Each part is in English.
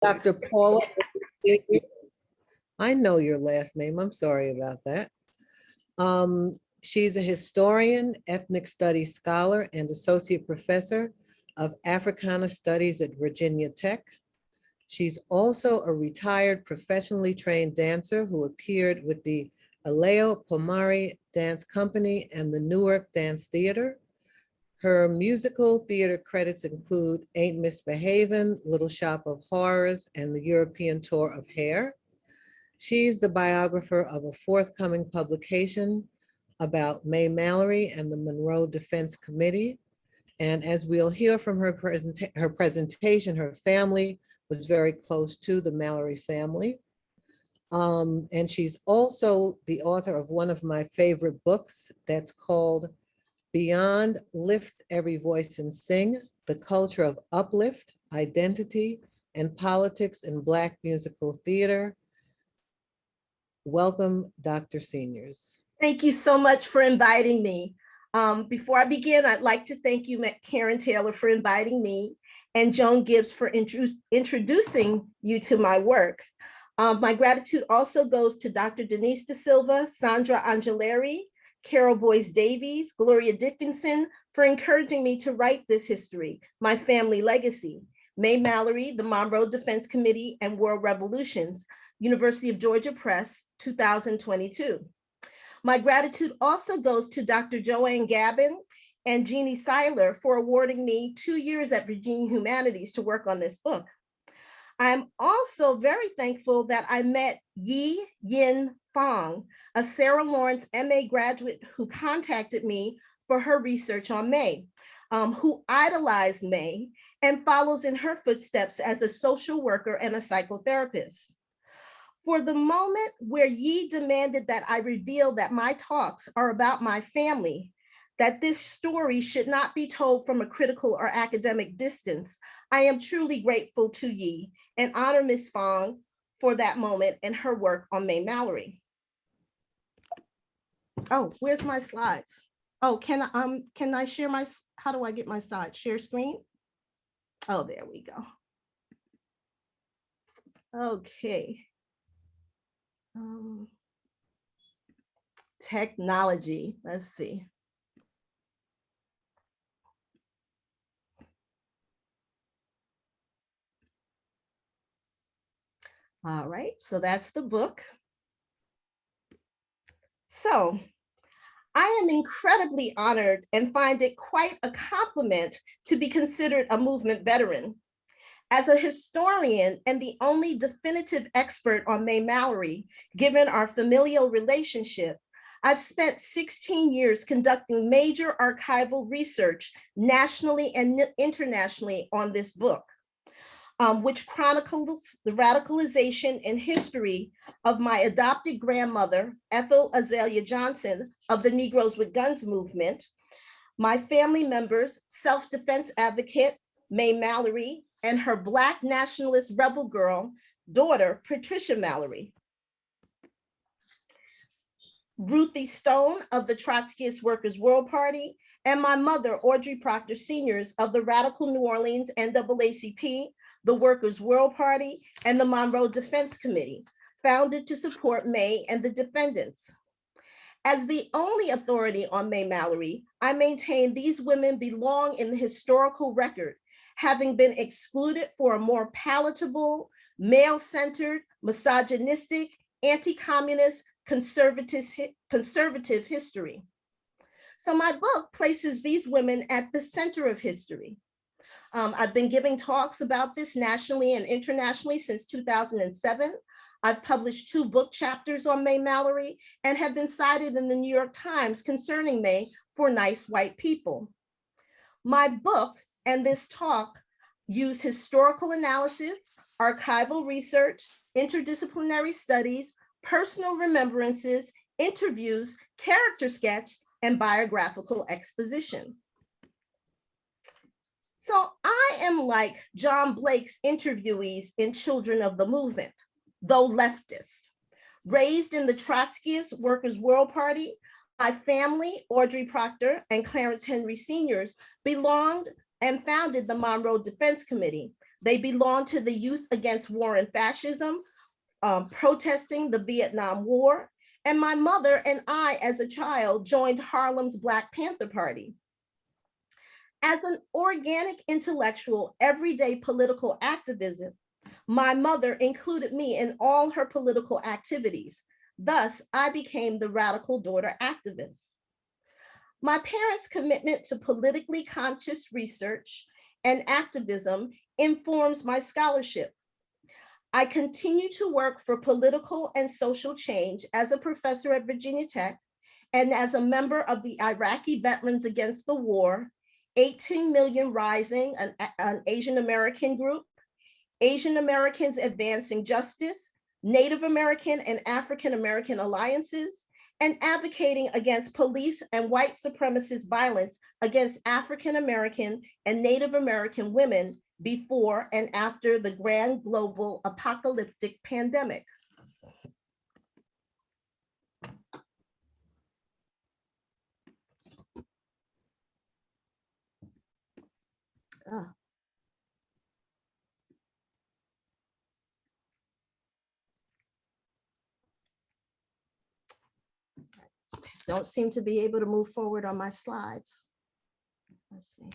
Dr. Paula. I know your last name. I'm sorry about that. She's a historian, ethnic studies scholar, and associate professor of Africana Studies at Virginia Tech. She's also a retired professionally trained dancer who appeared with the Aleo Pomare Dance Company and the Newark Dance Theater. Her musical theater credits include Ain't Misbehavin', Little Shop of Horrors, and the European Tour of Hair. She's the biographer of a forthcoming publication about May Mallory and the Monroe Defense Committee. And as we'll hear from her presentation, her family was very close to the Mallory family. And she's also the author of one of my favorite books that's called Beyond Lift Every Voice and Sing, The Culture of Uplift, Identity, and Politics in Black Musical Theater. Welcome, Dr. Seniors. Thank you so much for inviting me. Before I begin, I'd like to thank you, Karen Taylor, for inviting me, and Joan Gibbs for introducing you to my work. My gratitude also goes to Dr. Denise Da Silva, Sandra Angeleri, Carol Boyce Davies, Gloria Dickinson for encouraging me to write this history, my family legacy. May Mallory, the Monroe Defense Committee and World Revolutions, University of Georgia Press, 2022. My gratitude also goes to Dr. Joanne Gabin and Jeannie Seiler for awarding me 2 years at Virginia Humanities to work on this book. I'm also very thankful that I met Yi Yin Fong, a Sarah Lawrence MA graduate who contacted me for her research on May, who idolized May and follows in her footsteps as a social worker and a psychotherapist. For the moment where Yi demanded that I reveal that my talks are about my family, that this story should not be told from a critical or academic distance, I am truly grateful to Yi and honor Ms. Fong for that moment and her work on May Mallory. Oh, where's my slides? Oh, can I share my, how do I get my slides? Share screen? Oh, there we go. Okay. Technology, let's see. All right, so that's the book. So I am incredibly honored and find it quite a compliment to be considered a movement veteran. As a historian and the only definitive expert on May Mallory, given our familial relationship, I've spent 16 years conducting major archival research nationally and internationally on this book, which chronicles the radicalization and history of my adopted grandmother, Ethel Azalea Johnson of the Negroes with Guns movement, my family members, self-defense advocate May Mallory, and her Black nationalist rebel girl daughter, Patricia Mallory. Ruthie Stone of the Trotskyist Workers' World Party, and my mother, Audrey Proctor Seniors of the Radical New Orleans NAACP, the Workers' World Party, and the Monroe Defense Committee, founded to support May and the defendants. As the only authority on May Mallory, I maintain these women belong in the historical record, having been excluded for a more palatable, male-centered, misogynistic, anti-communist, conservative history. So my book places these women at the center of history. I've been giving talks about this nationally and internationally since 2007. I've published 2 book chapters on May Mallory and have been cited in the New York Times concerning May for nice white people. My book and this talk use historical analysis, archival research, interdisciplinary studies, personal remembrances, interviews, character sketch, and biographical exposition. So I am like John Blake's interviewees in Children of the Movement, though leftist. Raised in the Trotskyist Workers' World Party, my family, Audrey Proctor and Clarence Henry Seniors, belonged and founded the Monroe Defense Committee, They belonged to the Youth Against War and Fascism, protesting the Vietnam War. And my mother and I, as a child, joined Harlem's Black Panther Party. As an organic intellectual, everyday political activism, my mother included me in all her political activities. Thus, I became the radical daughter activist. My parents' commitment to politically conscious research and activism informs my scholarship. I continue to work for political and social change as a professor at Virginia Tech and as a member of the Iraqi Veterans Against the War, 18 Million Rising, an Asian American group, Asian Americans Advancing Justice, Native American and African American alliances, and advocating against police and white supremacist violence against African American and Native American women before and after the grand global apocalyptic pandemic. Oh. Don't seem to be able to move forward on my slides. Let's see.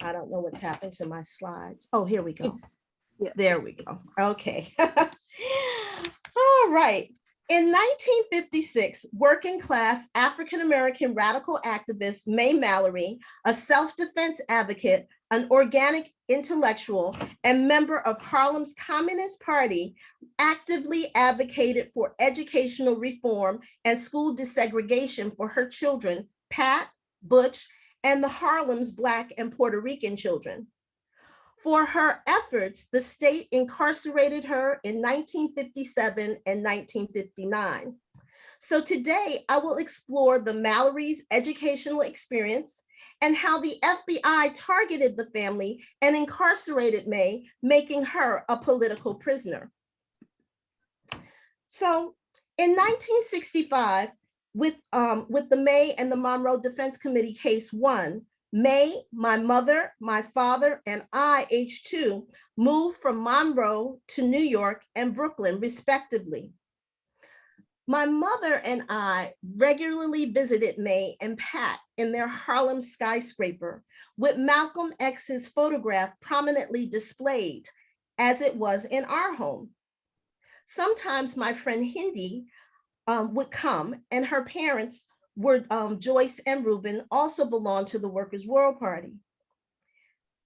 I don't know what's happened to my slides. Oh, here we go. Yeah. There we go. Okay. All right. In 1956, working class African-American radical activist May Mallory, a self-defense advocate, an organic intellectual, and member of Harlem's Communist Party, actively advocated for educational reform and school desegregation for her children, Pat, Butch, and the Harlem's Black and Puerto Rican children. For her efforts, the state incarcerated her in 1957 and 1959. So today I will explore the Mallory's educational experience and how the FBI targeted the family and incarcerated May, making her a political prisoner. So in 1965, with the May and the Monroe Defense Committee case 1, May, my mother, my father, and I, age 2, moved from Monroe to New York and Brooklyn, respectively. My mother and I regularly visited May and Pat in their Harlem skyscraper, with Malcolm X's photograph prominently displayed, as it was in our home. Sometimes my friend Hindi would come, and her parents were Joyce and Reuben, also belonged to the Workers' World Party.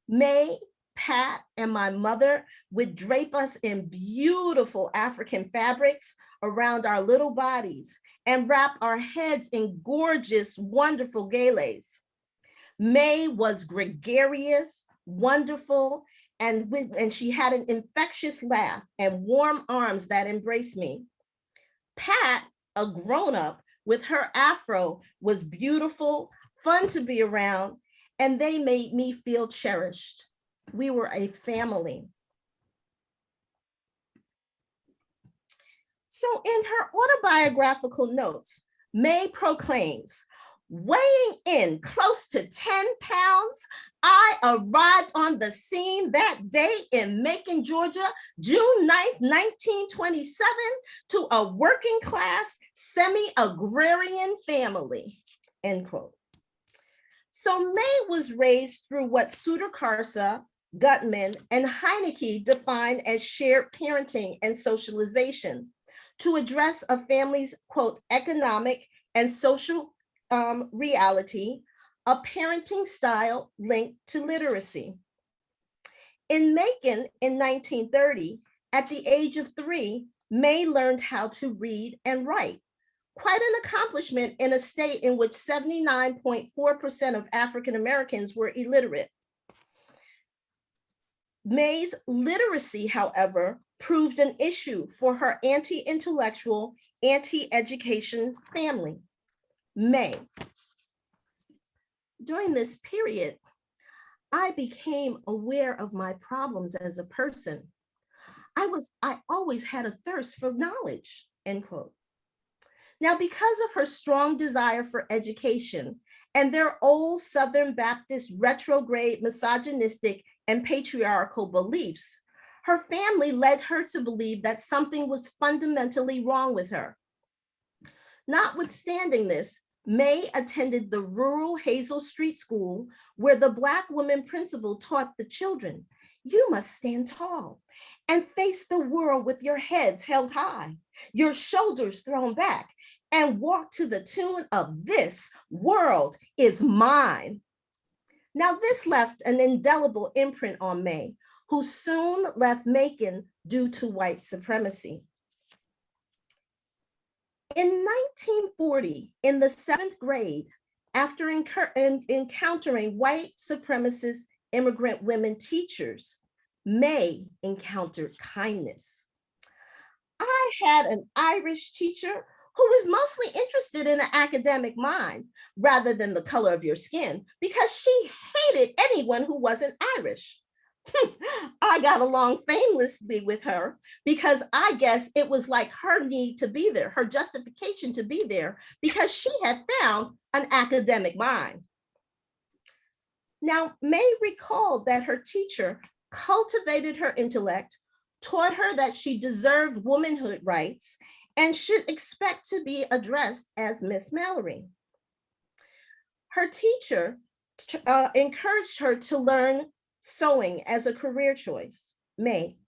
May, Pat, and my mother would drape us in beautiful African fabrics around our little bodies and wrap our heads in gorgeous, wonderful gales. May was gregarious, wonderful, and she had an infectious laugh and warm arms that embraced me. Pat, a grown-up, with her afro, was beautiful, fun to be around, and they made me feel cherished. We were a family. So in her autobiographical notes, May proclaims, weighing in close to 10 pounds, I arrived on the scene that day in Macon, Georgia, June 9th, 1927, to a working class, semi-agrarian family, end quote. So May was raised through what Suter Karsa, Gutman, and Heineke define as shared parenting and socialization to address a family's, quote, economic and social reality, a parenting style linked to literacy. In Macon in 1930, at the age of 3, May learned how to read and write. Quite an accomplishment in a state in which 79.4% of African Americans were illiterate. May's literacy, however, proved an issue for her anti-intellectual, anti-education family. May. During this period, I became aware of my problems as a person. I always had a thirst for knowledge. end quote. Now, because of her strong desire for education and their old Southern Baptist retrograde, misogynistic, and patriarchal beliefs, her family led her to believe that something was fundamentally wrong with her. Notwithstanding this, May attended the rural Hazel Street School, where the Black woman principal taught the children, "You must stand tall and face the world with your heads held high, your shoulders thrown back, and walk to the tune of 'This world is mine.'" Now, this left an indelible imprint on May, who soon left Macon due to white supremacy. In 1940, in the 7th grade, after encountering white supremacist immigrant women teachers, May encountered kindness. I had an Irish teacher who was mostly interested in an academic mind rather than the color of your skin, because she hated anyone who wasn't Irish. I got along famously with her because I guess it was like her need to be there, her justification to be there, because she had found an academic mind. Now, May recalled that her teacher cultivated her intellect, taught her that she deserved womanhood rights, and should expect to be addressed as Miss Mallory. Her teacher encouraged her to learn sewing as a career choice. May.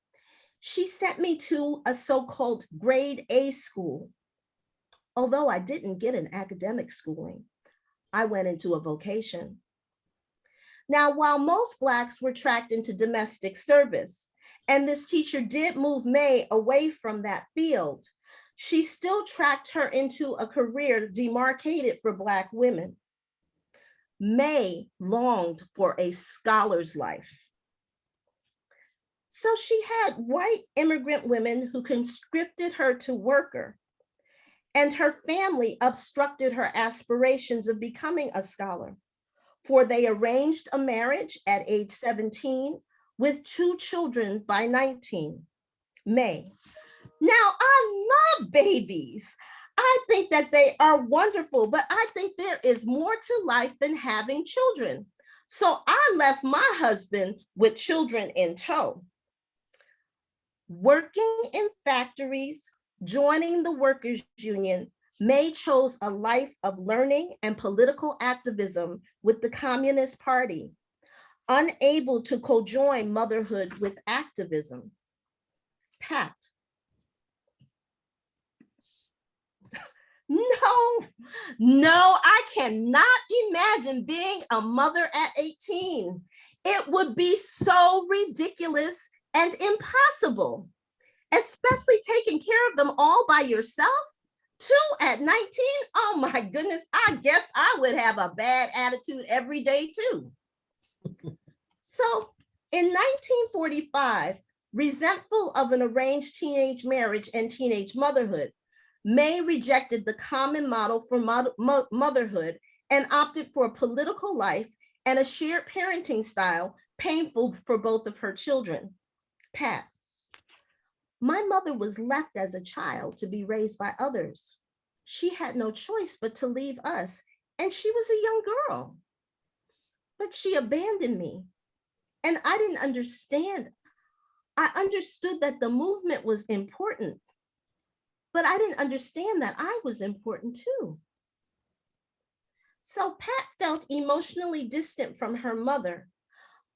She sent me to a so-called grade A school. Although I didn't get an academic schooling, I went into a vocation. Now, while most Blacks were tracked into domestic service, and this teacher did move May away from that field, she still tracked her into a career demarcated for Black women. May longed for a scholar's life. So she had white immigrant women who conscripted her to worker, and her family obstructed her aspirations of becoming a scholar, for they arranged a marriage at age 17 with 2 children by 19. May. Now, I love babies. I think that they are wonderful, but I think there is more to life than having children. So I left my husband with children in tow. Working in factories, joining the workers' union, May chose a life of learning and political activism with the Communist Party, unable to co-join motherhood with activism. Pat. No, I cannot imagine being a mother at 18. It would be so ridiculous and impossible, especially taking care of them all by yourself. 2 at 19, oh my goodness, I guess I would have a bad attitude every day too. So in 1945, resentful of an arranged teenage marriage and teenage motherhood, May rejected the common model for motherhood and opted for a political life and a shared parenting style painful for both of her children. Pat. My mother was left as a child to be raised by others. She had no choice but to leave us, and she was a young girl. But she abandoned me, and I didn't understand. I understood that the movement was important, but I didn't understand that I was important too. So Pat felt emotionally distant from her mother,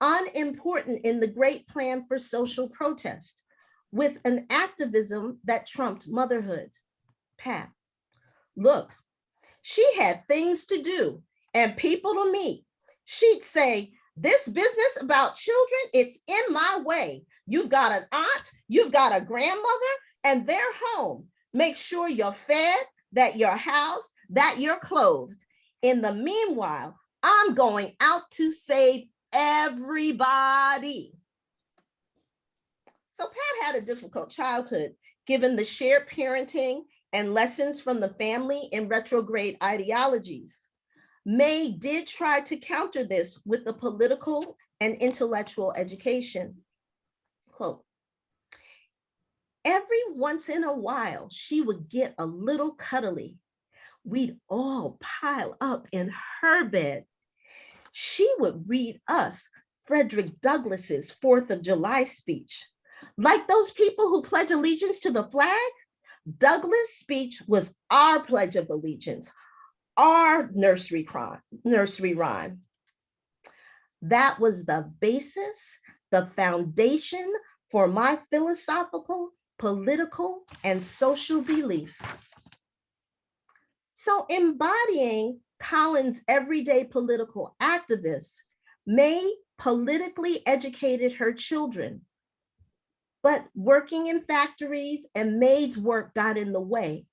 unimportant in the great plan for social protest, with an activism that trumped motherhood. Pat. Look, she had things to do and people to meet. She'd say, "This business about children, it's in my way. You've got an aunt, you've got a grandmother, and they're home. Make sure you're fed, that you're housed, that you're clothed. In the meanwhile, I'm going out to save everybody." So Pat had a difficult childhood, given the shared parenting and lessons from the family in retrograde ideologies. May did try to counter this with a political and intellectual education. Quote, Every once in a while, she would get a little cuddly. We'd all pile up in her bed. She would read us Frederick Douglass's 4th of July speech. Like those people who pledge allegiance to the flag, Douglas' speech was our Pledge of Allegiance, our nursery rhyme. That was the basis, the foundation for my philosophical, political, and social beliefs. So embodying Collins' everyday political activist, May politically educated her children, but working in factories and maids' work got in the way,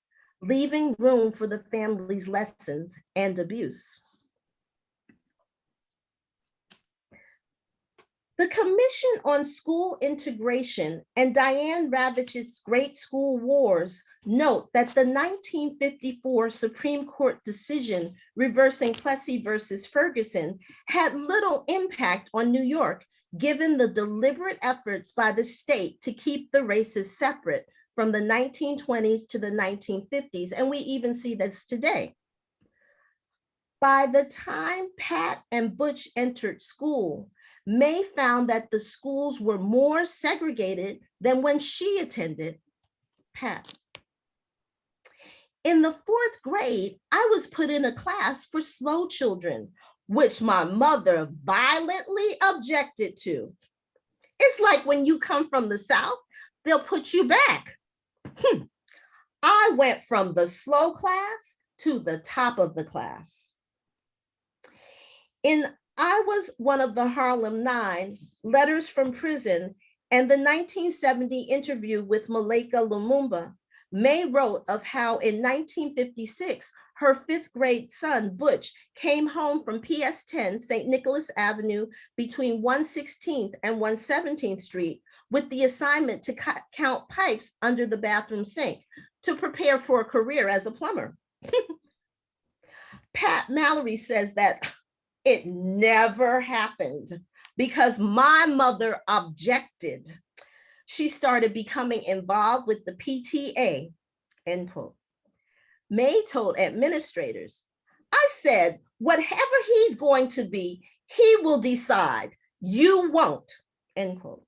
leaving room for the family's lessons and abuse. The Commission on School Integration and Diane Ravitch's Great School Wars note that the 1954 Supreme Court decision reversing Plessy versus Ferguson had little impact on New York, given the deliberate efforts by the state to keep the races separate from the 1920s to the 1950s, and we even see this today. By the time Pat and Butch entered school, May found that the schools were more segregated than when she attended Pat. In the 4th grade, I was put in a class for slow children, which my mother violently objected to. It's like when you come from the South, they'll put you back. I went from the slow class to the top of the class. I was one of the Harlem 9, Letters from Prison, and the 1970 interview with Malika Lumumba, May wrote of how in 1956, her 5th grade son, Butch, came home from PS 10 St. Nicholas Avenue between 116th and 117th Street with the assignment to count pipes under the bathroom sink to prepare for a career as a plumber. Pat Mallory says that it never happened because my mother objected. She started becoming involved with the PTA, end quote. May told administrators, I said, whatever he's going to be, he will decide. You won't, end quote.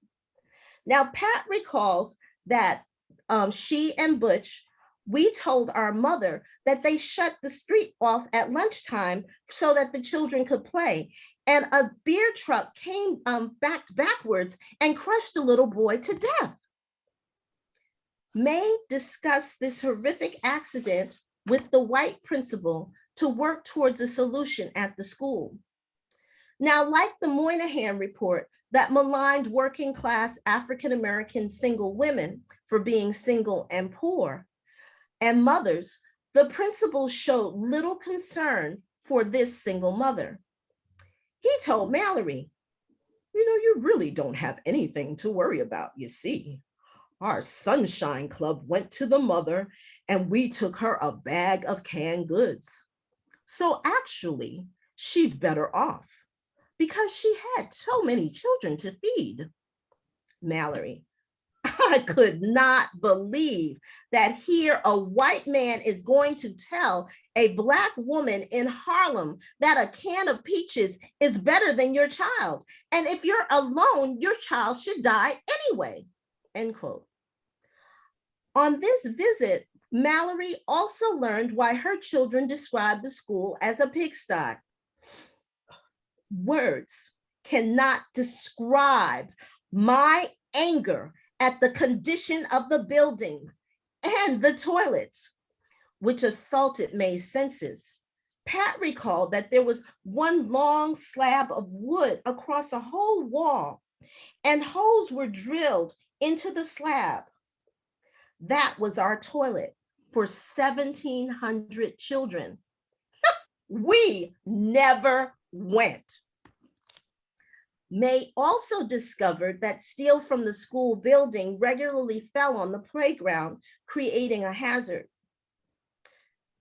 Now, Pat recalls that she and Butch, we told our mother that they shut the street off at lunchtime so that the children could play. And a beer truck came backwards and crushed the little boy to death. May discussed this horrific accident with the white principal to work towards a solution at the school. Now, like the Moynihan report that maligned working class African-American single women for being single and poor, and mothers, the principal showed little concern for this single mother. He told Mallory, you really don't have anything to worry about, you see. Our Sunshine Club went to the mother and we took her a bag of canned goods. So actually, she's better off because she had so many children to feed. Mallory, I could not believe that here a white man is going to tell a Black woman in Harlem that a can of peaches is better than your child. And if you're alone, your child should die anyway, end quote. On this visit, Mallory also learned why her children described the school as a pigsty. Words cannot describe my anger at the condition of the building and the toilets, which assaulted May's senses. Pat recalled that there was one long slab of wood across a whole wall, and holes were drilled into the slab. That was our toilet for 1,700 children. We never went. May also discovered that steel from the school building regularly fell on the playground, creating a hazard.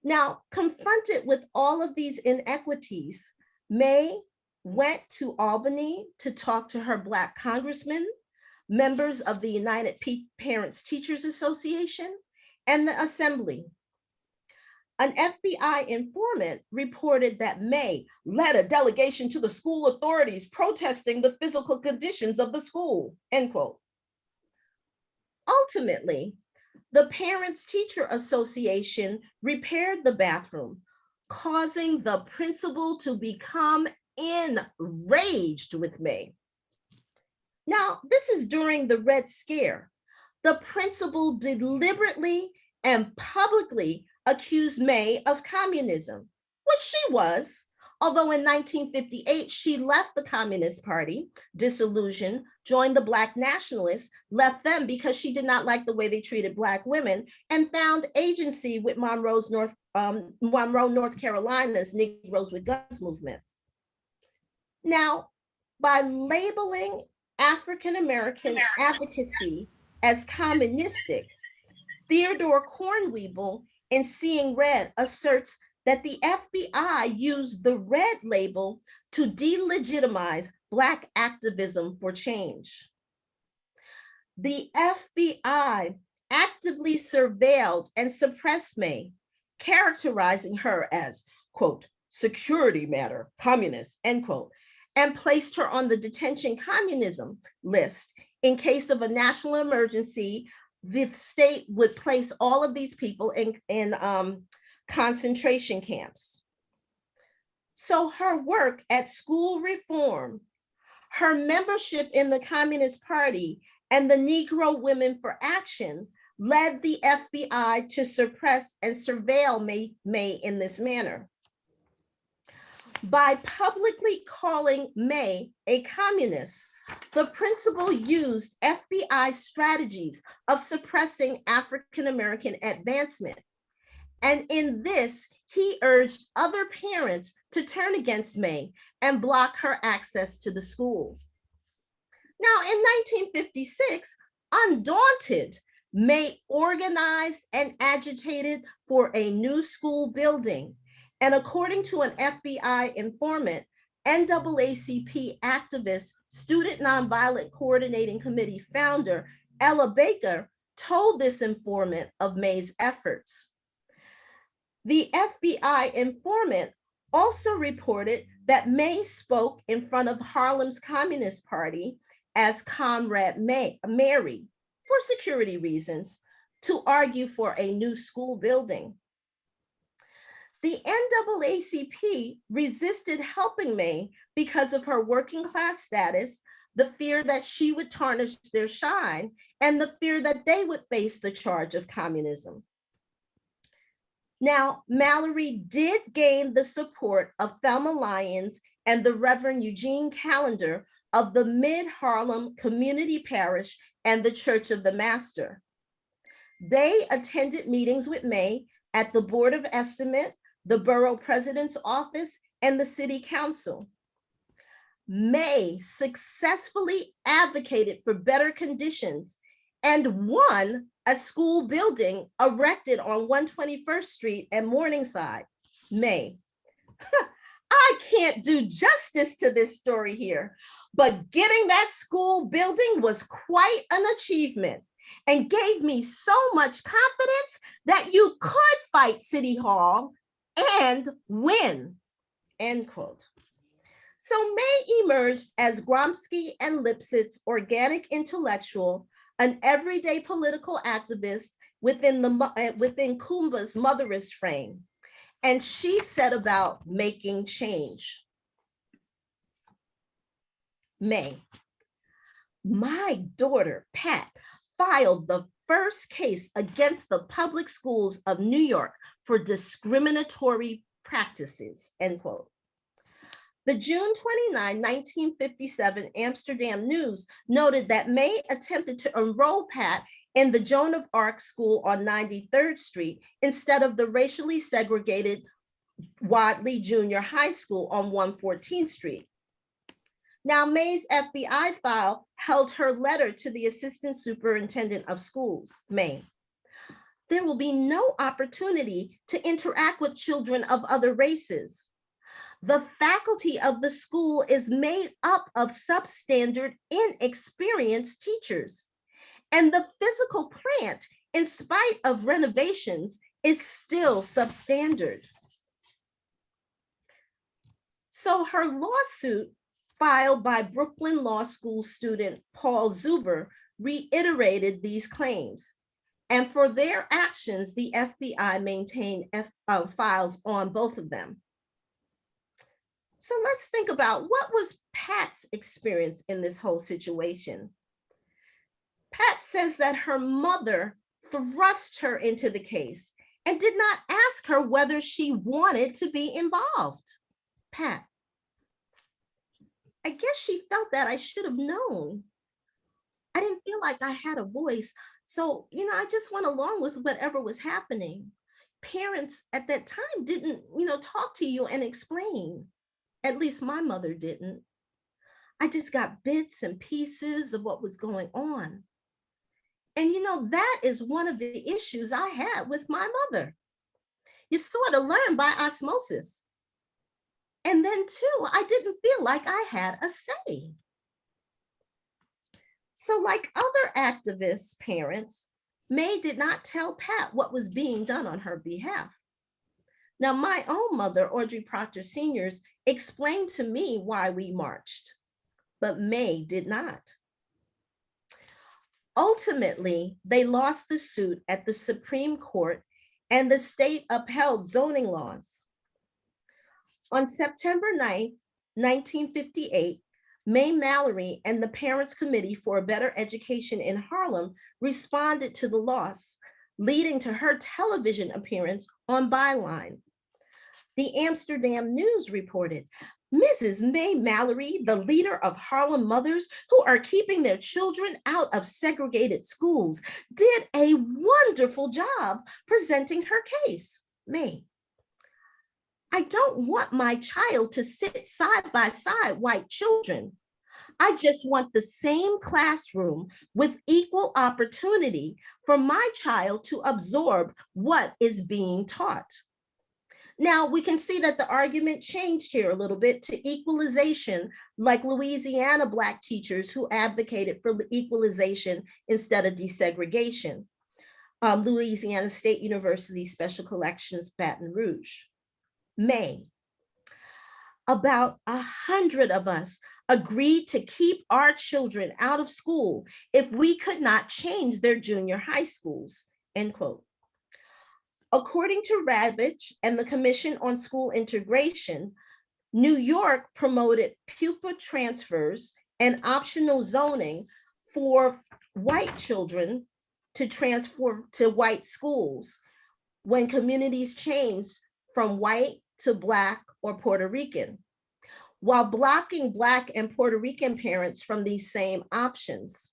Now, confronted with all of these inequities, May went to Albany to talk to her Black congressman, members of the United Parents Teachers Association, and the Assembly. An FBI informant reported that May led a delegation to the school authorities protesting the physical conditions of the school, end quote. Ultimately, the Parents Teacher Association repaired the bathroom, causing the principal to become enraged with May. Now, this is during the Red Scare. The principal deliberately and publicly accused May of communism, which she was, although in 1958, she left the Communist Party, disillusioned, joined the Black Nationalists, left them because she did not like the way they treated Black women, and found agency with Monroe, North Carolina's Negroes with Guns movement. Now, by labeling African-American advocacy as communistic, Theodore Cornweeble, in Seeing Red, asserts that the FBI used the red label to delegitimize Black activism for change. The FBI actively surveilled and suppressed May, characterizing her as, quote, security matter, communist, end quote, and placed her on the detention communism list. In case of a national emergency, the state would place all of these people in concentration camps. So her work at school reform, her membership in the Communist Party, and the Negro Women for Action led the FBI to suppress and surveil May in this manner. By publicly calling May a communist, the principal used FBI strategies of suppressing African-American advancement. And in this, he urged other parents to turn against May and block her access to the school. Now, in 1956, undaunted, May organized and agitated for a new school building. And according to an FBI informant, NAACP activist, Student Nonviolent Coordinating Committee founder, Ella Baker, told this informant of May's efforts. The FBI informant also reported that May spoke in front of Harlem's Communist Party as Comrade Mary for security reasons to argue for a new school building. The NAACP resisted helping May because of her working class status, the fear that she would tarnish their shine, and the fear that they would face the charge of communism. Now, Mallory did gain the support of Thelma Lyons and the Reverend Eugene Callender of the Mid-Harlem Community Parish and the Church of the Master. They attended meetings with May at the Board of Estimate, the Borough President's Office, and the City Council. May successfully advocated for better conditions and won a school building erected on 121st Street and Morningside. May. I can't do justice to this story here, but getting that school building was quite an achievement and gave me so much confidence that you could fight City Hall and win, end quote. So May emerged as Gromsky and Lipset's organic intellectual, an everyday political activist within Kumba's motherist frame, and she set about making change. May. My daughter, Pat, filed the first case against the public schools of New York for discriminatory practices, end quote. The June 29, 1957 Amsterdam News noted that May attempted to enroll Pat in the Joan of Arc School on 93rd Street instead of the racially segregated Wadley Junior High School on 114th Street. Now, May's FBI file held her letter to the Assistant Superintendent of Schools, May. There will be no opportunity to interact with children of other races. The faculty of the school is made up of substandard, inexperienced teachers. And the physical plant, in spite of renovations, is still substandard. So her lawsuit, filed by Brooklyn Law School student Paul Zuber, reiterated these claims. And for their actions, the FBI maintained files on both of them. So let's think about, what was Pat's experience in this whole situation? Pat says that her mother thrust her into the case and did not ask her whether she wanted to be involved. Pat: I guess she felt that I should have known. I didn't feel like I had a voice. So, I just went along with whatever was happening. Parents at that time didn't, talk to you and explain. At least my mother didn't. I just got bits and pieces of what was going on. And that is one of the issues I had with my mother. You sort of learn by osmosis. And then too, I didn't feel like I had a say. So like other activist parents, May did not tell Pat what was being done on her behalf. Now, my own mother, Audrey Proctor Seniors, explained to me why we marched, but May did not. Ultimately, they lost the suit at the Supreme Court and the state upheld zoning laws. On September 9th, 1958, May Mallory and the Parents Committee for a Better Education in Harlem responded to the loss, leading to her television appearance on Byline. The Amsterdam News reported, Mrs. May Mallory, the leader of Harlem mothers who are keeping their children out of segregated schools, did a wonderful job presenting her case. May: I don't want my child to sit side by side white children. I just want the same classroom with equal opportunity for my child to absorb what is being taught. Now, we can see that the argument changed here a little bit to equalization, like Louisiana Black teachers who advocated for equalization instead of desegregation. Louisiana State University Special Collections, Baton Rouge. May: about 100 of us agreed to keep our children out of school if we could not change their junior high schools, end quote. According to Ravitch and the Commission on School Integration, New York promoted pupil transfers and optional zoning for white children to transfer to white schools when communities changed from white to Black or Puerto Rican, while blocking Black and Puerto Rican parents from these same options.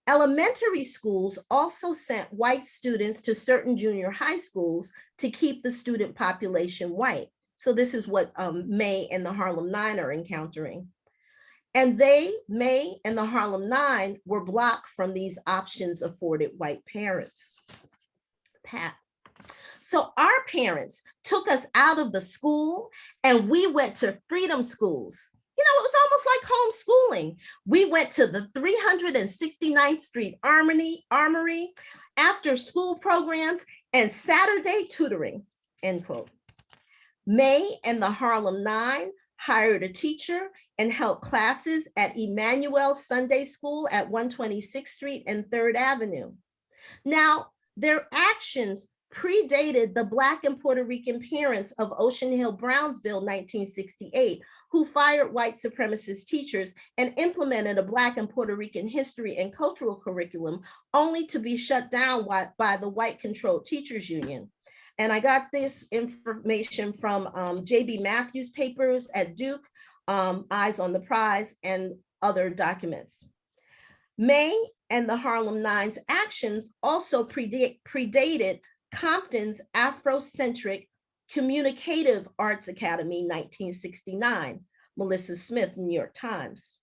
Elementary schools also sent white students to certain junior high schools to keep the student population white. So this is what May and the Harlem Nine are encountering. And May and the Harlem Nine, were blocked from these options afforded white parents. Pat: so our parents took us out of the school and we went to freedom schools. It was almost like homeschooling. We went to the 369th Street Armory, after school programs, and Saturday tutoring, end quote. May and the Harlem Nine hired a teacher and held classes at Emmanuel Sunday School at 126th Street and 3rd Avenue. Now, their actions predated the Black and Puerto Rican parents of Ocean Hill, Brownsville, 1968, who fired white supremacist teachers and implemented a Black and Puerto Rican history and cultural curriculum, only to be shut down by the white-controlled teachers union. And I got this information from J.B. Matthews' papers at Duke, Eyes on the Prize, and other documents. May and the Harlem Nine's actions also predated Compton's Afrocentric Communicative Arts Academy, 1969, Melissa Smith, New York Times.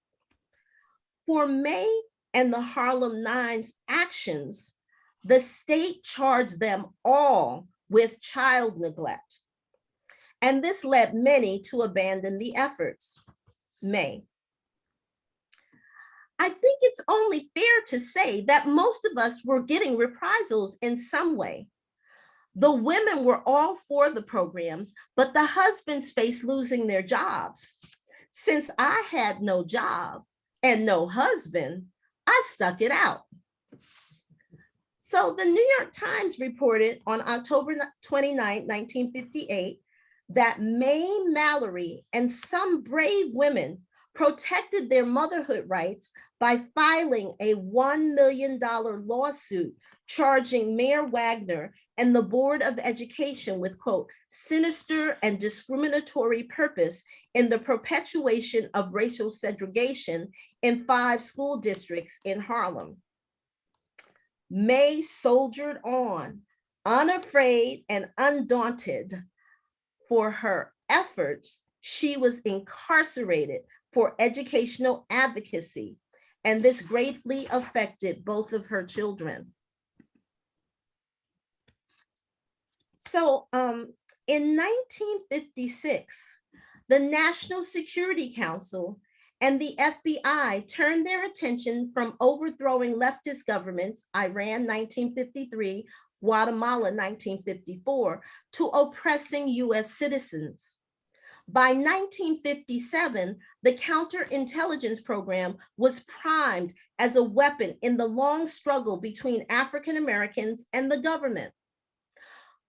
For May and the Harlem Nine's actions, the state charged them all with child neglect. and this led many to abandon the efforts. May. I think it's only fair to say that most of us were getting reprisals in some way. The women were all for the programs, but the husbands faced losing their jobs. Since I had no job and no husband, I stuck it out. So the New York Times reported on October 29, 1958, that May Mallory and some brave women protected their motherhood rights by filing a $1 million lawsuit charging Mayor Wagner and the Board of Education with, quote, sinister and discriminatory purpose in the perpetuation of racial segregation in 5 school districts in Harlem. May soldiered on, unafraid and undaunted. For her efforts, she was incarcerated for educational advocacy, and this greatly affected both of her children. So in 1956, the National Security Council and the FBI turned their attention from overthrowing leftist governments, Iran 1953, Guatemala 1954, to oppressing US citizens. By 1957, the counterintelligence program was primed as a weapon in the long struggle between African Americans and the government.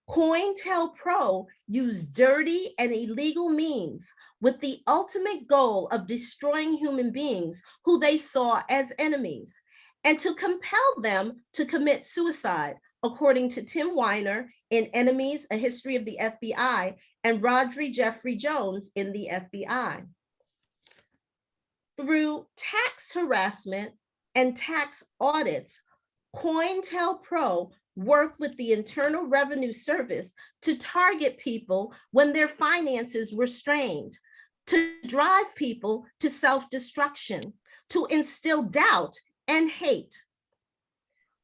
COINTELPRO used dirty and illegal means with the ultimate goal of destroying human beings who they saw as enemies, and to compel them to commit suicide, according to Tim Weiner in Enemies, A History of the FBI, and Rodri Jeffrey Jones in the FBI. Through tax harassment and tax audits, COINTELPRO worked with the Internal Revenue Service to target people when their finances were strained, to drive people to self-destruction, to instill doubt and hate.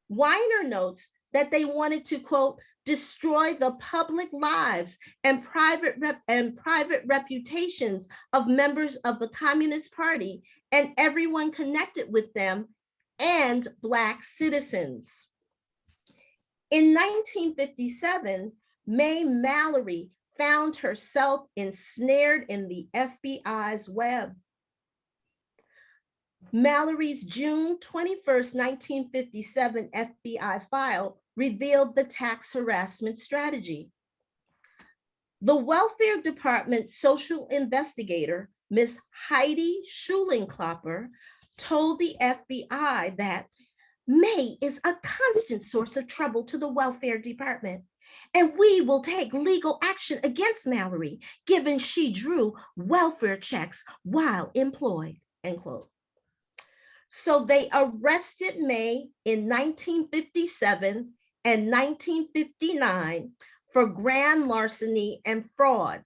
Weiner notes that they wanted to, quote, destroy the public lives and private reputations of members of the Communist Party and everyone connected with them and Black citizens. In 1957, May Mallory found herself ensnared in the FBI's web. Mallory's June 21st, 1957 FBI file revealed the tax harassment strategy. The Welfare Department social investigator, Ms. Heidi Schulenklopper, told the FBI that May is a constant source of trouble to the welfare department, and we will take legal action against Mallory, given she drew welfare checks while employed, end quote. So they arrested May in 1957 and 1959 for grand larceny and fraud,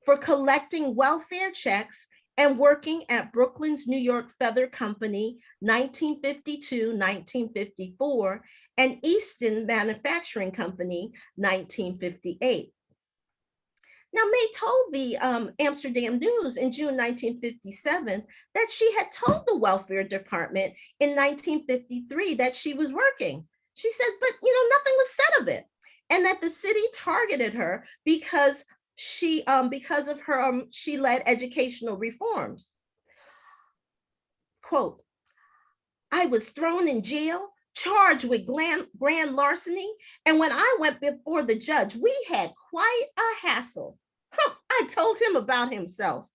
for collecting welfare checks and working at Brooklyn's New York Feather Company, 1952-1954, and Easton Manufacturing Company, 1958. Now, May told the Amsterdam News in June 1957 that she had told the welfare department in 1953 that she was working. She said, but nothing was said of it, and that the city targeted her because she led educational reforms. Quote, I was thrown in jail, charged with grand larceny, and when I went before the judge, we had quite a hassle. I told him about himself.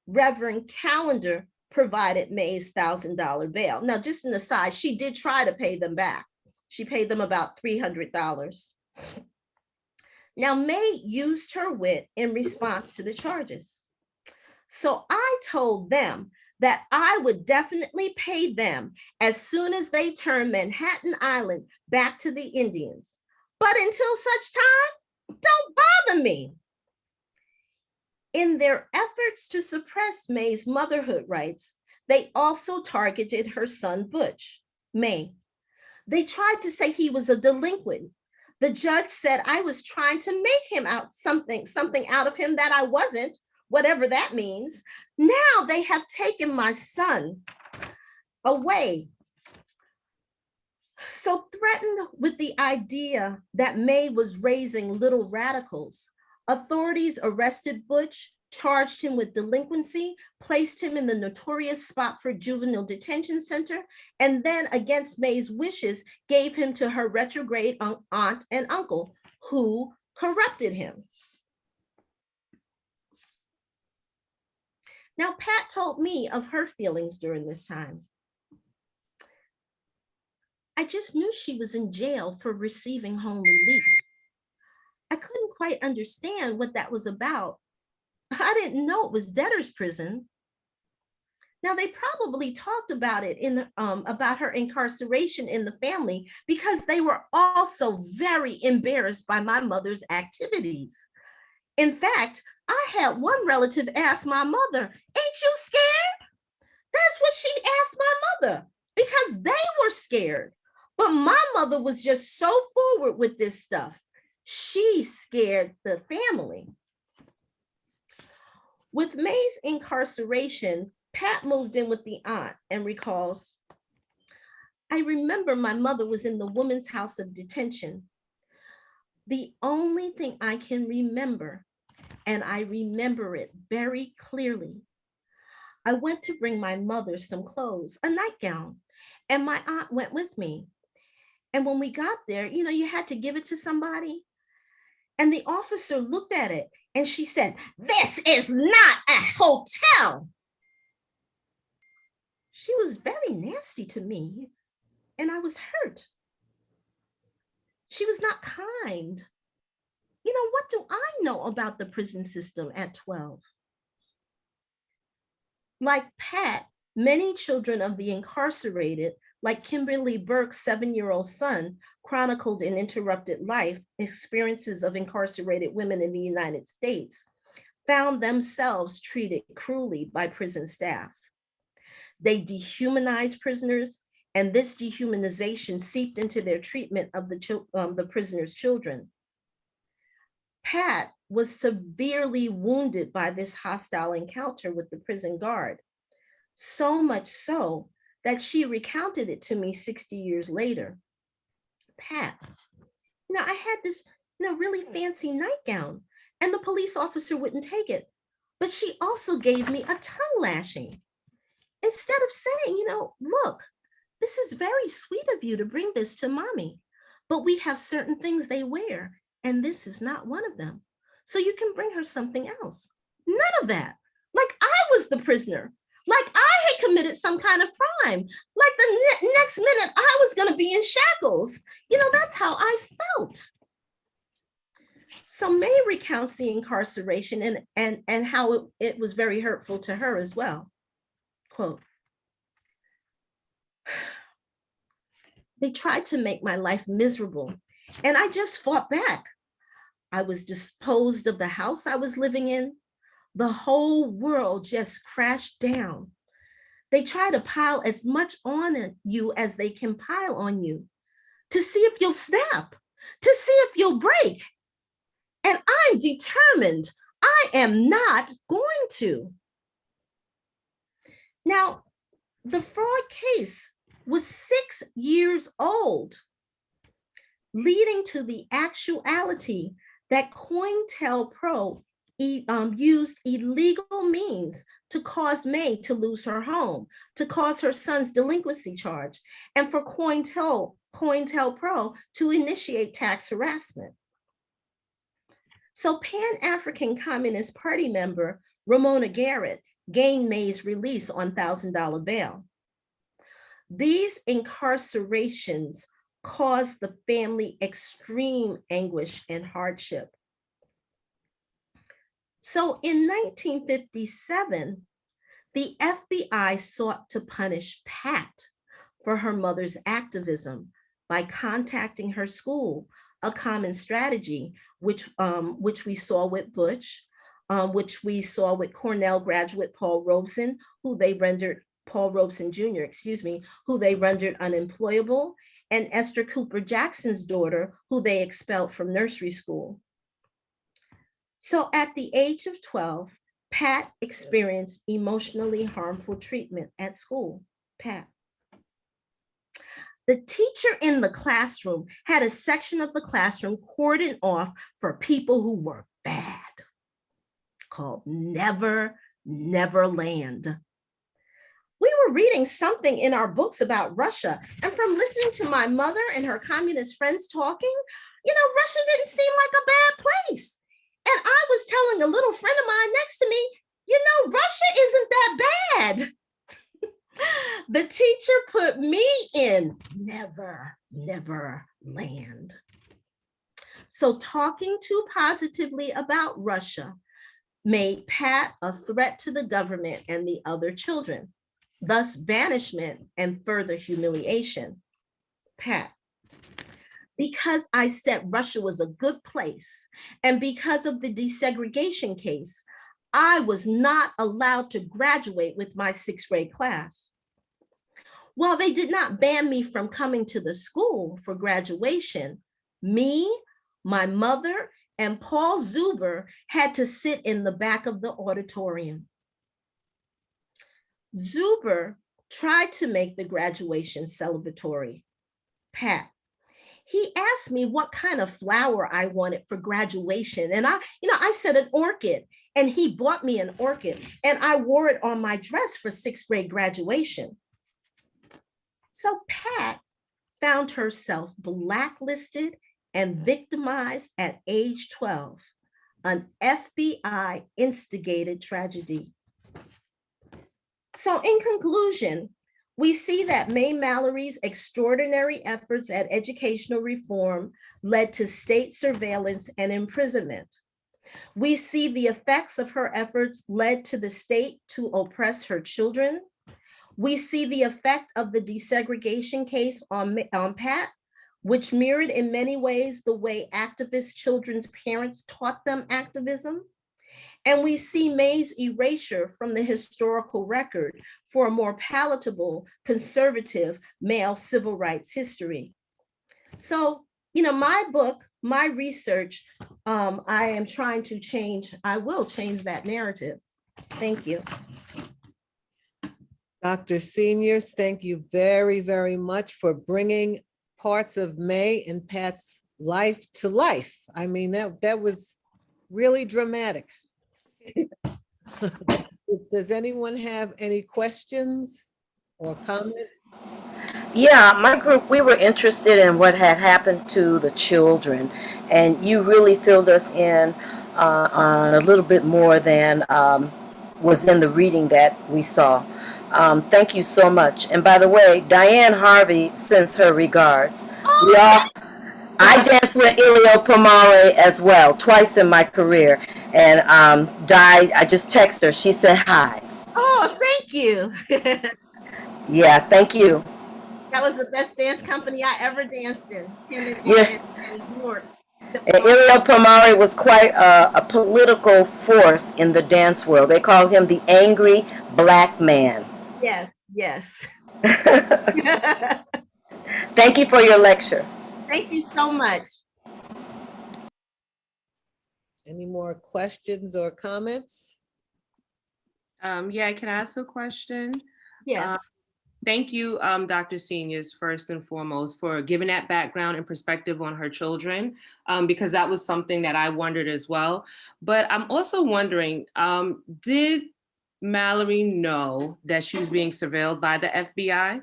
Reverend Callender provided May's $1,000 bail. Now, just an aside, she did try to pay them back. She paid them about $300. Now, May used her wit in response to the charges. So I told them that I would definitely pay them as soon as they turned Manhattan Island back to the Indians. But until such time, don't bother me. In their efforts to suppress May's motherhood rights, they also targeted her son, Butch, May. They tried to say he was a delinquent The judge said I was trying to make him out something out of him that I wasn't, whatever that means. Now they have taken my son away. So threatened with the idea that May was raising little radicals, authorities arrested Butch, charged him with delinquency, placed him in the notorious Spofford Juvenile Detention Center, and then, against May's wishes, gave him to her retrograde aunt and uncle, who corrupted him. Now, Pat told me of her feelings during this time. I just knew she was in jail for receiving home relief. I couldn't quite understand what that was about. I didn't know it was debtor's prison. Now, they probably talked about it about her incarceration in the family because they were also very embarrassed by my mother's activities. In fact, I had one relative ask my mother, "Ain't you scared?" That's what she asked my mother because they were scared. But my mother was just so forward with this stuff. She scared the family. With May's incarceration, Pat moved in with the aunt and recalls, "I remember my mother was in the women's house of detention. The only thing I can remember, and I remember it very clearly, I went to bring my mother some clothes, a nightgown, and my aunt went with me. And when we got there, you had to give it to somebody. And the officer looked at it and she said, 'This is not a hotel.' She was very nasty to me and I was hurt. She was not kind. What do I know about the prison system at 12? Like Pat, many children of the incarcerated, like Kimberly Burke's 7-year-old son, chronicled in Interrupted Life, Experiences of Incarcerated Women in the United States, found themselves treated cruelly by prison staff. They dehumanized prisoners, and this dehumanization seeped into their treatment of the prisoners' children. Pat was severely wounded by this hostile encounter with the prison guard, so much so that she recounted it to me 60 years later. "Pat, I had this, really fancy nightgown and the police officer wouldn't take it, but she also gave me a tongue lashing. Instead of saying, look, this is very sweet of you to bring this to mommy, but we have certain things they wear and this is not one of them. So you can bring her something else." None of that. Like I was the prisoner. Like I had committed some kind of crime. Like the next minute I was going to be in shackles. That's how I felt. So May recounts the incarceration and how it was very hurtful to her as well. Quote, "They tried to make my life miserable and I just fought back. I was disposed of the house I was living in. The whole world just crashed down. They try to pile as much on you as they can pile on you to see if you'll snap, to see if you'll break. And I'm determined I am not going to." Now, the fraud case was 6 years old, leading to the actuality that COINTELPRO used illegal means to cause May to lose her home, to cause her son's delinquency charge, and for COINTELPRO to initiate tax harassment. So Pan-African Communist Party member Ramona Garrett gained May's release on $1,000 bail. These incarcerations caused the family extreme anguish and hardship. So in 1957, the FBI sought to punish Pat for her mother's activism by contacting her school, a common strategy, which we saw with Butch, which we saw with Cornell graduate Paul Robeson, Paul Robeson Jr., who they rendered unemployable and Esther Cooper Jackson's daughter, who they expelled from nursery school. So at the age of 12, Pat experienced emotionally harmful treatment at school. Pat. The teacher in the classroom had a section of the classroom cordoned off for people who were bad, called Never, Neverland. We were reading something in our books about Russia, and from listening to my mother and her communist friends talking, Russia didn't seem like a bad place. And I was telling a little friend of mine next to me, Russia isn't that bad. The teacher put me in Never, Neverland. So talking too positively about Russia made Pat a threat to the government and the other children, thus banishment and further humiliation. Pat. Because I said Russia was a good place, and because of the desegregation case, I was not allowed to graduate with my 6th grade class. While they did not ban me from coming to the school for graduation, me, my mother, and Paul Zuber had to sit in the back of the auditorium. Zuber tried to make the graduation celebratory. Pat. He asked me what kind of flower I wanted for graduation. And I said an orchid, and he bought me an orchid, and I wore it on my dress for 6th grade graduation. So Pat found herself blacklisted and victimized at age 12, an FBI instigated tragedy. So in conclusion, we see that May Mallory's extraordinary efforts at educational reform led to state surveillance and imprisonment. We see the effects of her efforts led to the state to oppress her children. We see the effect of the desegregation case on Pat, which mirrored in many ways the way activist children's parents taught them activism. And we see May's erasure from the historical record for a more palatable, conservative male civil rights history. So, my book, my research, I am trying to change, I will change that narrative. Thank you. Dr. Seniors, thank you very, very much for bringing parts of May and Pat's life to life. I mean, that was really dramatic. Does anyone have any questions or comments? Yeah, my group, we were interested in what had happened to the children, and you really filled us in on a little bit more than was in the reading that we saw. Thank you so much. And by the way, Diane Harvey sends her regards. I danced with Elio Pomare as well, twice in my career. And I just texted her. She said hi. Oh, thank you. Yeah, thank you. That was the best dance company I ever danced in. Him Yeah. and York. And Elio Pomare was quite a political force in the dance world. They called him the angry black man. Yes, yes. Thank you for your lecture. Thank you so much. Any more questions or comments? Yeah, can I ask a question? Yes. Thank you, Dr. Seniors, first and foremost, for giving that background and perspective on her children, because that was something that I wondered as well. But I'm also wondering, did Mallory know that she was being surveilled by the FBI?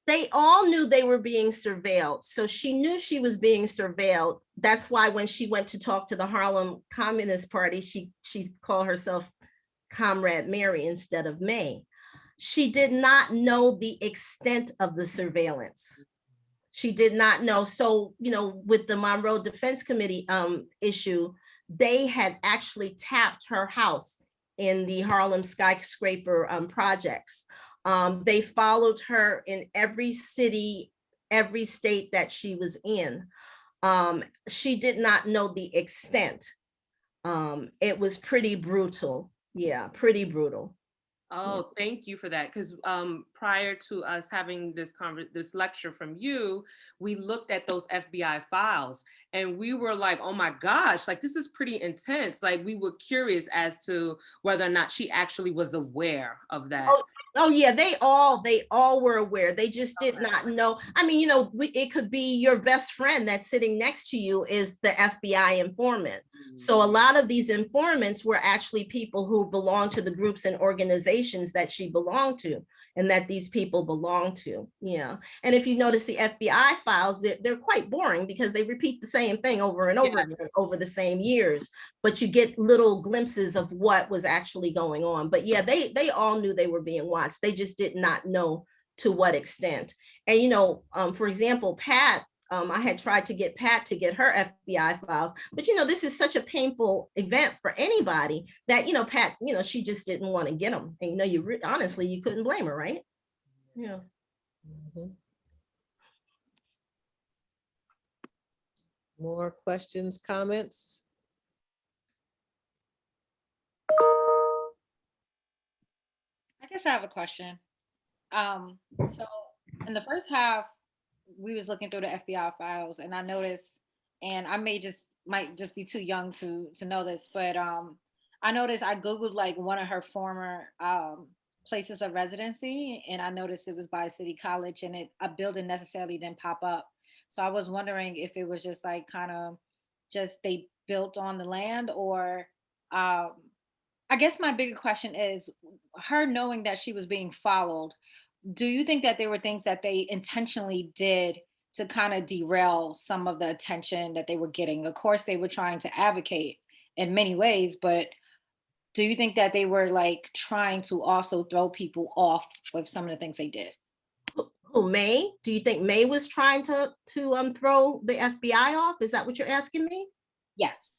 They all knew they were being surveilled. So she knew she was being surveilled. That's why when she went to talk to the Harlem Communist Party, she called herself Comrade Mary instead of May. She did not know the extent of the surveillance. She did not know. So, with the Monroe Defense Committee issue, they had actually tapped her house in the Harlem skyscraper projects. They followed her in every city, every state that she was in. She did not know the extent. It was pretty brutal. Yeah, pretty brutal. Oh, thank you for that. Because prior to us having this lecture from you, we looked at those FBI files and we were like, oh my gosh, like this is pretty intense. Like we were curious as to whether or not she actually was aware of that. Oh yeah, they all were aware. They just did not know. I mean, it could be your best friend that's sitting next to you is the FBI informant. So a lot of these informants were actually people who belong to the groups and organizations that she belonged to and that these people belong to. Yeah. And if you notice the FBI files, they're quite boring because they repeat the same thing over and over again over the same years, but you get little glimpses of what was actually going on. But yeah, they all knew they were being watched. They just did not know to what extent. And, for example, Pat, I had tried to get Pat to get her FBI files, but this is such a painful event for anybody that Pat, she just didn't want to get them. And honestly, you couldn't blame her, right? Yeah. Mhm. More questions, comments? I guess I have a question. So in the first half, we was looking through the FBI files, and I noticed, and I might just be too young to know this, but I noticed I googled like one of her former places of residency, and I noticed it was by City College, and a building necessarily didn't pop up. So I was wondering if it was just like kind of just they built on the land, or I guess my bigger question is her knowing that she was being followed. Do you think that there were things that they intentionally did to kind of derail some of the attention that they were getting? Of course, they were trying to advocate in many ways, but do you think that they were like trying to also throw people off with some of the things they did? Who, May? Do you think May was trying to throw the FBI off? Is that what you're asking me? Yes.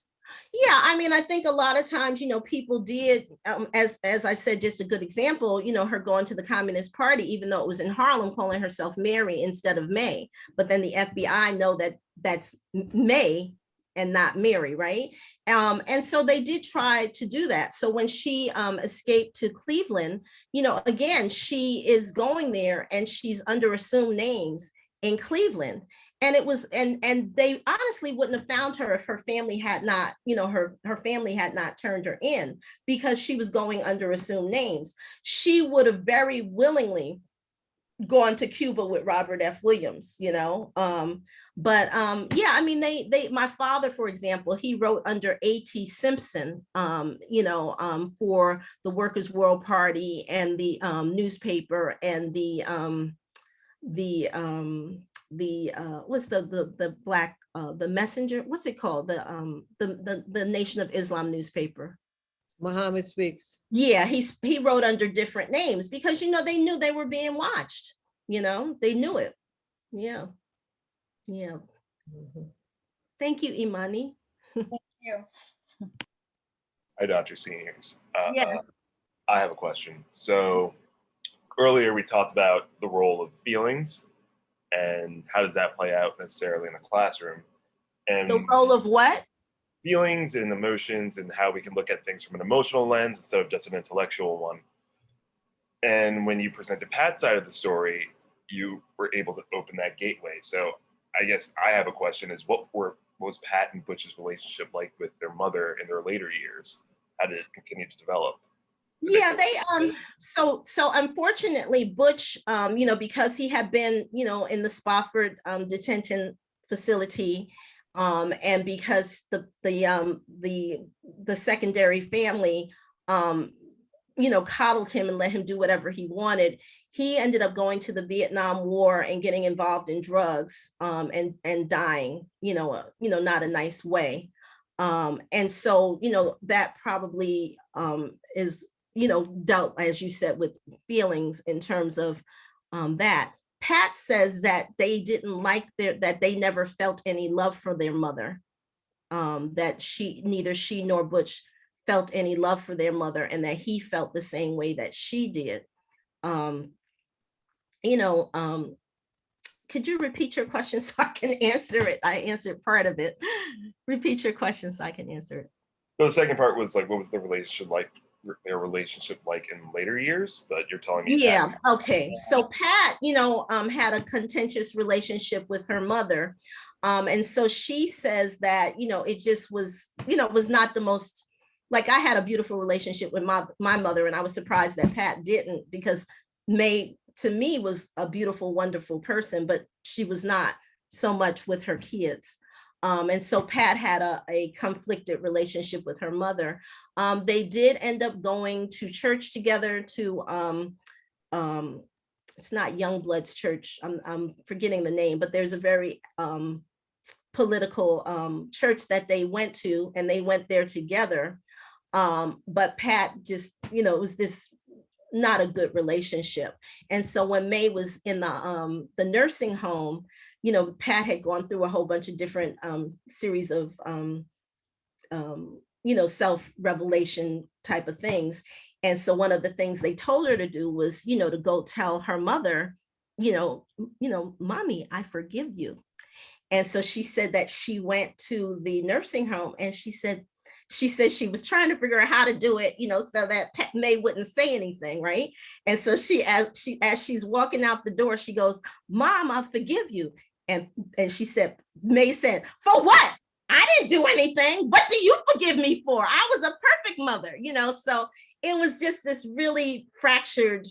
Yeah, I mean, I think a lot of times, people did, as I said, just a good example, her going to the Communist Party, even though it was in Harlem, calling herself Mary instead of May. But then the FBI know that that's May and not Mary, right? And so they did try to do that. So when she escaped to Cleveland, again, she is going there and she's under assumed names in Cleveland. And it was, and they honestly wouldn't have found her if her family had not, her family had not turned her in, because she was going under assumed names. She would have very willingly gone to Cuba with Robert F. Williams, but yeah, I mean, my father, for example, he wrote under A.T. Simpson, for the Workers' World Party and the newspaper and the what's the black the Messenger, what's it called, the Nation of Islam newspaper. Muhammad Speaks. Yeah, he wrote under different names because they knew they were being watched. They knew it. Yeah. Mhm. Thank you, Imani. Thank you. Hi, Dr. Seniors. Yes. I have a question. So earlier we talked about the role of feelings and how does that play out necessarily in the classroom, and The role of what? feelings and emotions and how we can look at things from an emotional lens instead of just an intellectual one. And when you presented Pat's side of the story, you were able to open that gateway. So I guess I have a question is what was Pat and Butch's relationship like with their mother in their later years? How did it continue to develop? Yeah, so unfortunately Butch, because he had been, in the Spofford detention facility, and because the secondary family, coddled him and let him do whatever he wanted, he ended up going to the Vietnam War and getting involved in drugs, and dying, not a nice way. And so, that probably is, dealt, as you said, with feelings in terms of that. Pat says that they didn't like that they never felt any love for their mother, that neither she nor Butch felt any love for their mother, and that he felt the same way that she did. Could you repeat your question so I can answer it? I answered part of it. Repeat your question so I can answer it. So the second part was like, what was the relationship like their relationship like in later years, but you're telling me. Yeah, okay. So Pat, had a contentious relationship with her mother. And so she says that, it just was, was not the most, like, I had a beautiful relationship with my mother, and I was surprised that Pat didn't, because May, to me, was a beautiful, wonderful person, but she was not so much with her kids. And so Pat had a conflicted relationship with her mother. They did end up going to church together to, it's not Youngblood's church, I'm forgetting the name, but there's a very political church that they went to, and they went there together. But Pat just, it was this not a good relationship. And so when May was in the nursing home, Pat had gone through a whole bunch of different series of, self-revelation type of things. And so one of the things they told her to do was, to go tell her mother, mommy, I forgive you. And so she said that she went to the nursing home, and she said she was trying to figure out how to do it, so that May wouldn't say anything, right? And so as she's walking out the door, she goes, Mom, I forgive you. And she said, May said, for what? I didn't do anything. What do you forgive me for? I was a perfect mother, so it was just this really fractured,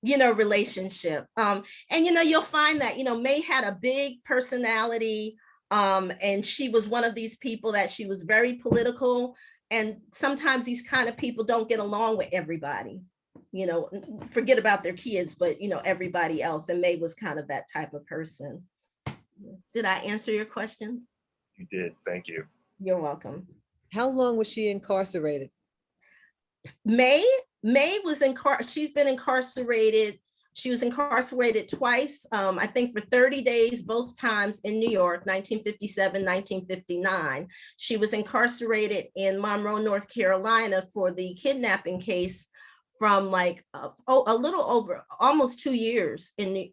relationship. And, you'll find that, May had a big personality, and she was one of these people that she was very political. And sometimes these kind of people don't get along with everybody, forget about their kids, but, everybody else. And May was kind of that type of person. Did I answer your question? You did. Thank you. You're welcome. How long was she incarcerated? May was she's been incarcerated. She was incarcerated twice, I think for 30 days, both times in New York, 1957, 1959. She was incarcerated in Monroe, North Carolina for the kidnapping case from like a little over almost 2 years in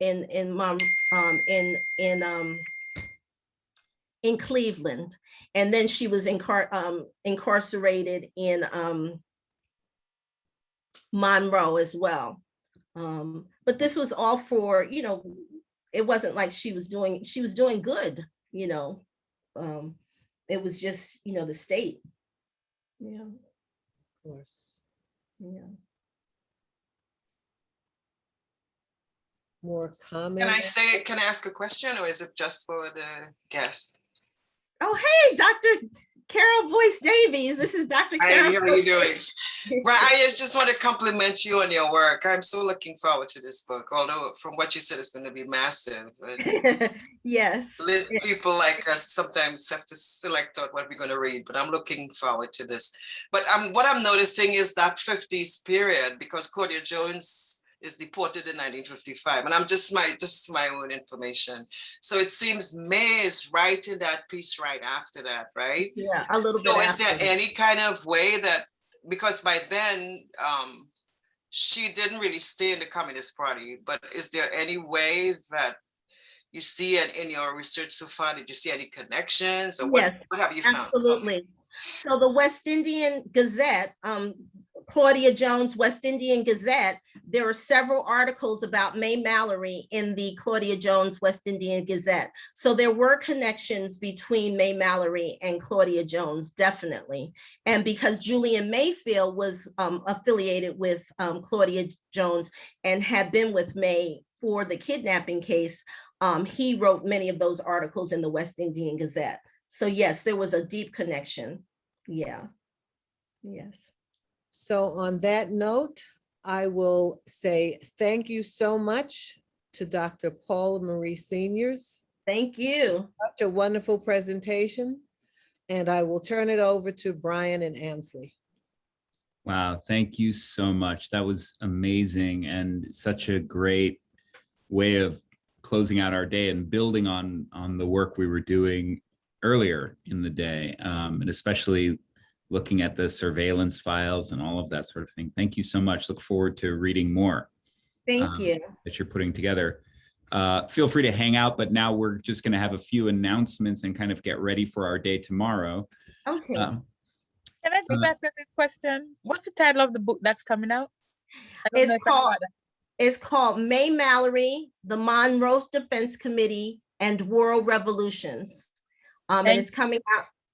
Cleveland. And then she was incarcerated in Monroe as well. But this was all for, it wasn't like she was doing good, it was just, the state. Yeah. Of course. Yeah. More comments? Can I ask a question, or is it just for the guest? Oh, hey, Dr. Carol Boyce Davies. This is Dr. Carol. How are you doing? Right, I just want to compliment you on your work. I'm so looking forward to this book, although from what you said, it's going to be massive. Yes. People like us sometimes have to select out what we're going to read, but I'm looking forward to this. But what I'm noticing is that 50s period, because Claudia Jones is deported in 1955, and this is my own information. So it seems May is writing that piece right after that, right? Yeah, a little bit. So is there any kind of way that, because by then she didn't really stay in the Communist Party, but is there any way that you see it in your research so far? Did you see any connections, or yes, what have you found? Absolutely. So the West Indian Gazette, Claudia Jones West Indian Gazette, there are several articles about May Mallory in the Claudia Jones West Indian Gazette. So there were connections between May Mallory and Claudia Jones, definitely. And because Julian Mayfield was affiliated with Claudia Jones and had been with May for the kidnapping case, he wrote many of those articles in the West Indian Gazette. So yes, there was a deep connection. Yeah. Yes. So on that note, I will say thank you so much to Dr. Paula Marie Seniors. Thank you. Such a wonderful presentation. And I will turn it over to Brian and Ansley. Wow, thank you so much. That was amazing, and such a great way of closing out our day and building on the work we were doing earlier in the day, and especially looking at the surveillance files and all of that sort of thing. Thank you so much. Look forward to reading more. Thank you. That you're putting together. Feel free to hang out, but now we're just going to have a few announcements and kind of get ready for our day tomorrow. Okay. Can I just ask a quick question? What's the title of the book that's coming out? I don't know It's if I called, got that. it's called May Mallory, the Monroe Defense Committee and World Revolutions. And Thank-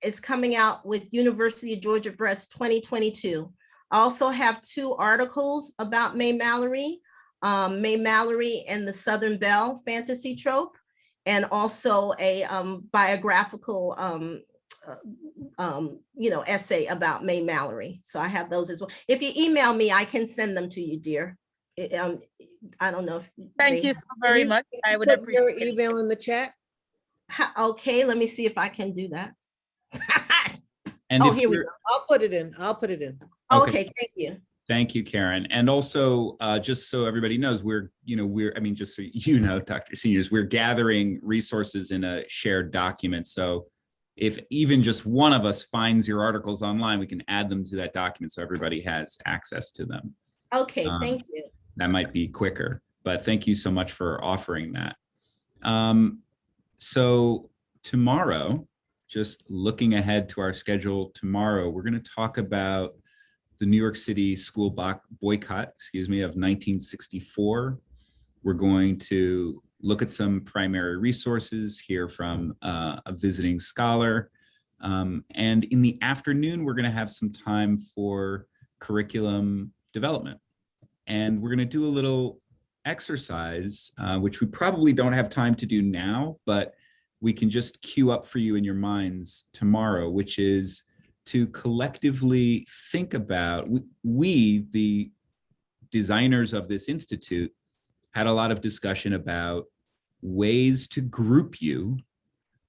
it's coming out with University of Georgia Press 2022. I also have 2 articles about May Mallory and the Southern Belle fantasy trope, and also a biographical essay about May Mallory. So I have those as well. If you email me, I can send them to you, dear. I don't know if Thank you so very much. I would Put appreciate your it. email in the chat. Okay, let me see if I can do that. And Oh, if here we you're- go. I'll put it in. I'll put it in. Okay, thank you. Thank you, Karen. And also, just so everybody knows, just so you know, Dr. Seniors, we're gathering resources in a shared document. So if even just one of us finds your articles online, we can add them to that document so everybody has access to them. Okay, thank you. That might be quicker, but thank you so much for offering that. So tomorrow, just looking ahead to our schedule tomorrow, we're going to talk about the New York City school boycott, of 1964. We're going to look at some primary resources, hear from a visiting scholar. And in the afternoon, we're going to have some time for curriculum development. And we're going to do a little exercise, which we probably don't have time to do now, but we can just queue up for you in your minds tomorrow, which is to collectively think about, we, the designers of this institute, had a lot of discussion about ways to group you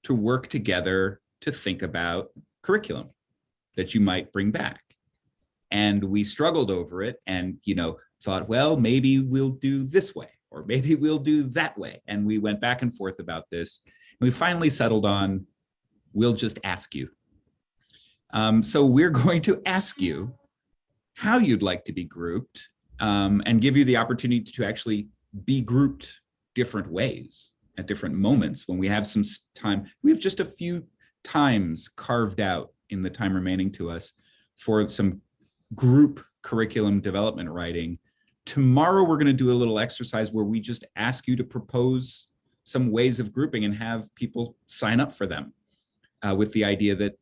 to work together to think about curriculum that you might bring back. And we struggled over it and, thought, well, maybe we'll do this way, or maybe we'll do that way. And we went back and forth about this. And we finally settled on, we'll just ask you. So we're going to ask you how you'd like to be grouped, and give you the opportunity to actually be grouped different ways at different moments when we have some time. We have just a few times carved out in the time remaining to us for some group curriculum development writing. Tomorrow, we're going to do a little exercise where we just ask you to propose some ways of grouping and have people sign up for them, with the idea that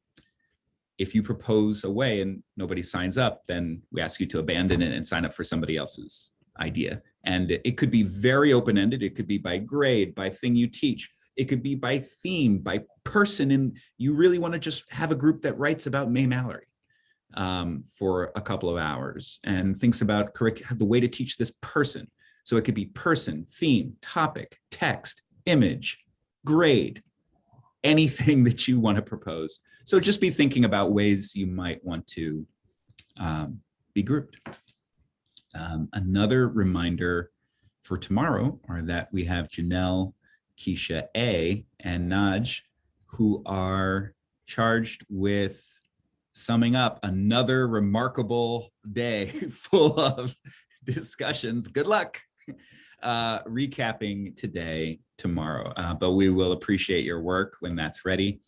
if you propose a way and nobody signs up, then we ask you to abandon it and sign up for somebody else's idea. And it could be very open-ended. It could be by grade, by thing you teach. It could be by theme, by person. And you really want to just have a group that writes about May Mallory for a couple of hours and thinks about the way to teach this person. So it could be person, theme, topic, text, image, grade, anything that you want to propose. So just be thinking about ways you might want to be grouped. Another reminder for tomorrow are that we have Janelle, Keisha A, and Naj, who are charged with summing up another remarkable day full of discussions. Good luck recapping today, tomorrow, but we will appreciate your work when that's ready.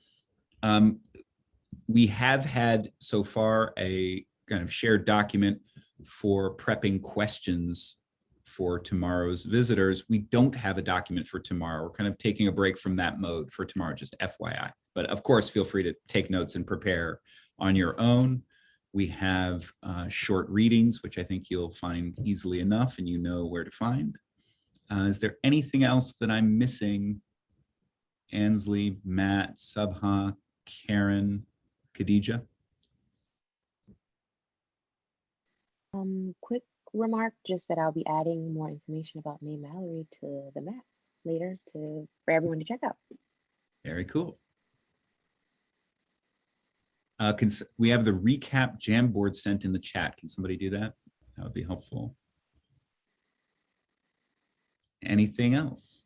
We have had so far a kind of shared document for prepping questions for tomorrow's visitors. We don't have a document for tomorrow. We're kind of taking a break from that mode for tomorrow, just FYI. But of course, feel free to take notes and prepare on your own. We have short readings, which I think you'll find easily enough and you know where to find. Is there anything else that I'm missing? Ansley, Matt, Subha, Karen, Khadija? Quick remark, just that I'll be adding more information about May Mallory to the map later for everyone to check out. Very cool. We have the recap Jamboard sent in the chat. Can somebody do that? That would be helpful. Anything else?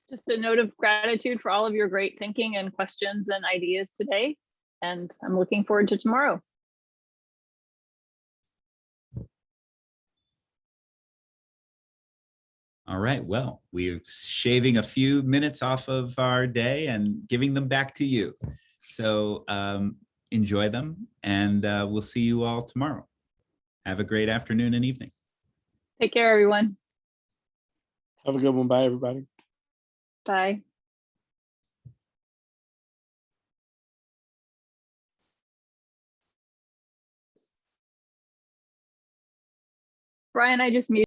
Just a note of gratitude for all of your great thinking and questions and ideas today. And I'm looking forward to tomorrow. All right, well, we're shaving a few minutes off of our day and giving them back to you. So enjoy them, and we'll see you all tomorrow. Have a great afternoon and evening. Take care, everyone. Have a good one. Bye, everybody. Bye. Brian, I just muted.